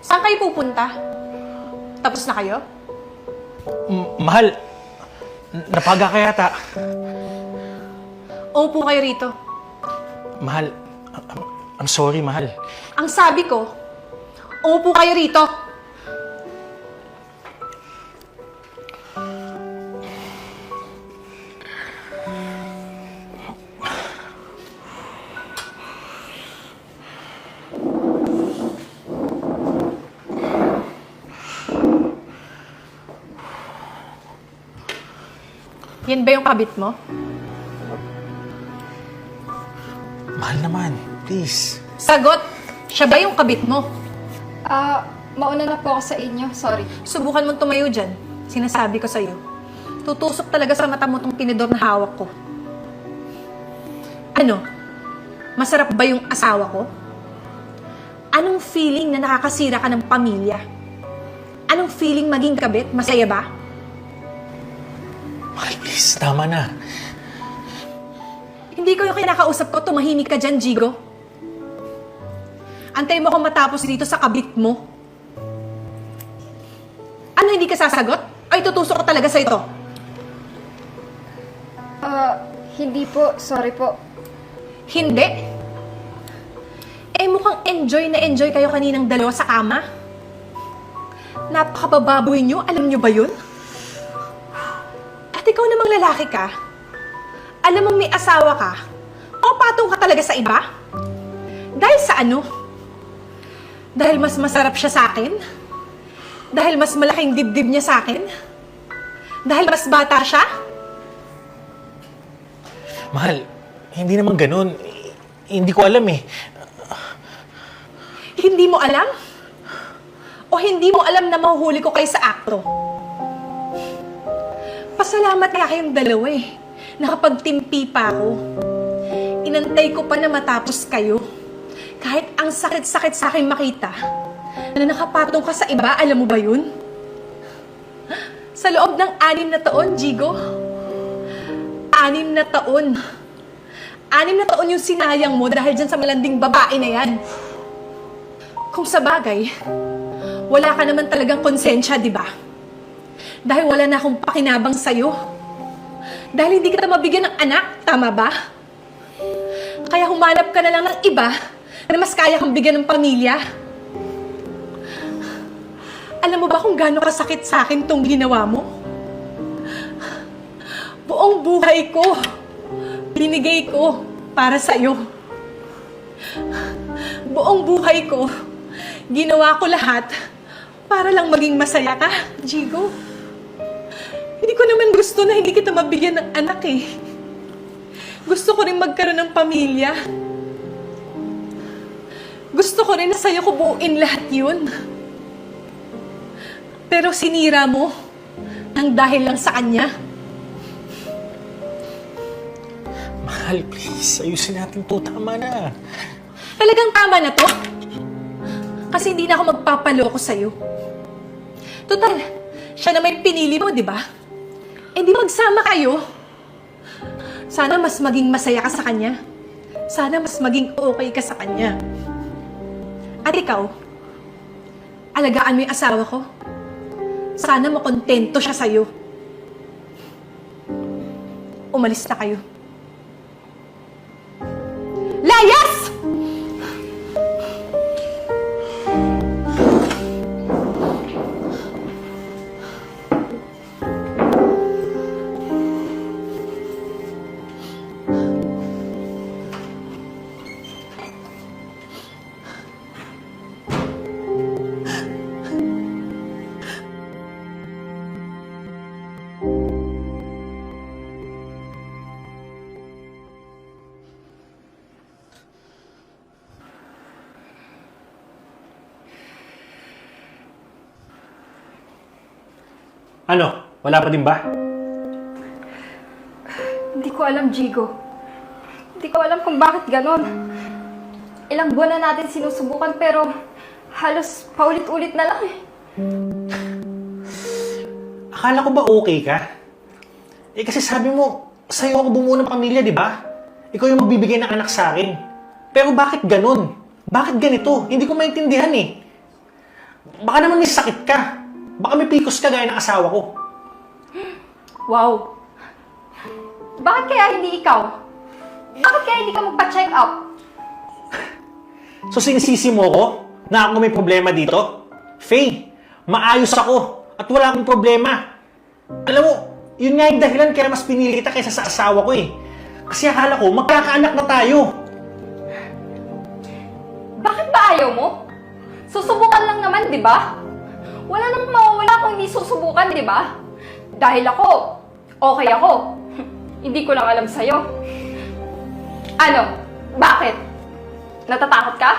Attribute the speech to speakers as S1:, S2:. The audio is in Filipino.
S1: Saan kayo pupunta? Tapos na kayo?
S2: Mahal, napaga ka yata.
S1: Umupo kayo rito.
S2: Mahal, I'm sorry, mahal.
S1: Ang sabi ko, umupo kayo rito. Yan ba yung kabit mo?
S2: Mahal naman, please.
S1: Sagot! Siya ba yung kabit mo?
S3: Mauna na po ako sa inyo. Sorry.
S1: Subukan mong tumayo dyan. Sinasabi ko sa'yo. Tutusok talaga sa mata mo tong tinidor na hawak ko. Ano? Masarap ba yung asawa ko? Anong feeling na nakakasira ka ng pamilya? Anong feeling maging kabit? Masaya ba?
S2: Mahal, please, tama na.
S1: Hindi ko yung kinakausap ko, tumahimik ka dyan, Jigo. Antay mo kung matapos dito sa kabit mo. Ano, hindi ka sasagot? Ay, tutusok ko talaga sa ito.
S3: Hindi po. Sorry po.
S1: Hindi. Eh, mukhang enjoy kayo kaninang dalawa sa kama. Napakabababoy nyo, alam nyo ba yun? At ikaw namang lalaki ka, alam mong may asawa ka, o patong ka talaga sa iba? Dahil sa ano? Dahil mas masarap siya sa akin? Dahil mas malaking dibdib niya sa akin? Dahil mas bata siya?
S2: Mahal, hindi naman ganun. Hindi ko alam eh.
S1: Hindi mo alam? O hindi mo alam na mahuhuli ko kayo sa akto? Pasalamat nga kayong dalawa eh. Nakapagtimpi pa ako. Inantay ko pa na matapos kayo. Kahit ang sakit-sakit sa akin makita na nakapatong ka sa iba, alam mo ba yun? Sa loob ng 6 na taon, Jigo. 6 na taon. 6 na taon yung sinayang mo dahil dyan sa malanding babae na yan. Kung sa bagay, wala ka naman talagang konsensya, di ba? Dahil wala na akong pakinabang sa'yo. Dahil hindi kita mabigyan ng anak, tama ba? Kaya humanap ka na lang ng iba na mas kaya kang bigyan ng pamilya. Alam mo ba kung gaano kasakit sa akin tong ginawa mo? Buong buhay ko, binigay ko para sa'yo. Buong buhay ko, ginawa ko lahat para lang maging masaya ka, Jigo. Hindi ko naman gusto na hindi kita mabigyan ng anak eh. Gusto ko rin magkaroon ng pamilya. Gusto ko rin na sa'yo ko buuin lahat yun. Pero sinira mo nang dahil lang sa kanya.
S2: Mahal, please, ayusin natin to. Tama na.
S1: Talagang tama na to. Kasi hindi na ako magpapaloko sa'yo. Total, siya na may pinili mo, di ba? Eh di magsama kayo. Sana mas maging masaya ka sa kanya. Sana mas maging okay ka sa kanya. At ikaw, alagaan mo yung asawa ko. Sana makontento siya sa'yo. Umalis na kayo. Layas!
S2: Ano? Wala pa din ba?
S3: Hindi ko alam, Jigo. Hindi ko alam kung bakit ganon. Ilang buwan na natin sinusubukan pero halos paulit-ulit na lang eh.
S2: Akala ko ba okay ka? Eh kasi sabi mo, sa'yo ako bumuo ng pamilya, di ba? Ikaw yung magbibigay ng anak sa akin. Pero bakit ganun? Bakit ganito? Hindi ko maintindihan eh. Baka naman may sakit ka. Baka may pikos ka gaya ng asawa ko.
S3: Wow. Bakit kaya hindi ikaw? Bakit kaya hindi ka magpa-check up?
S2: So sinisisi mo ko na ako may problema dito? Faye, maayos ako at wala akong problema. Alam mo, yun nga yung dahilan kaya mas pinili kita kaysa sa asawa ko eh. Kasi akala ko, magkakaanak na tayo.
S3: Bakit ba ayaw mo? Susubukan lang naman, di ba? Wala namang mawawala kung hindi susubukan, di ba? Dahil ako, okay ako. Hindi ko lang alam sa'yo. Ano? Bakit? Natatakot ka?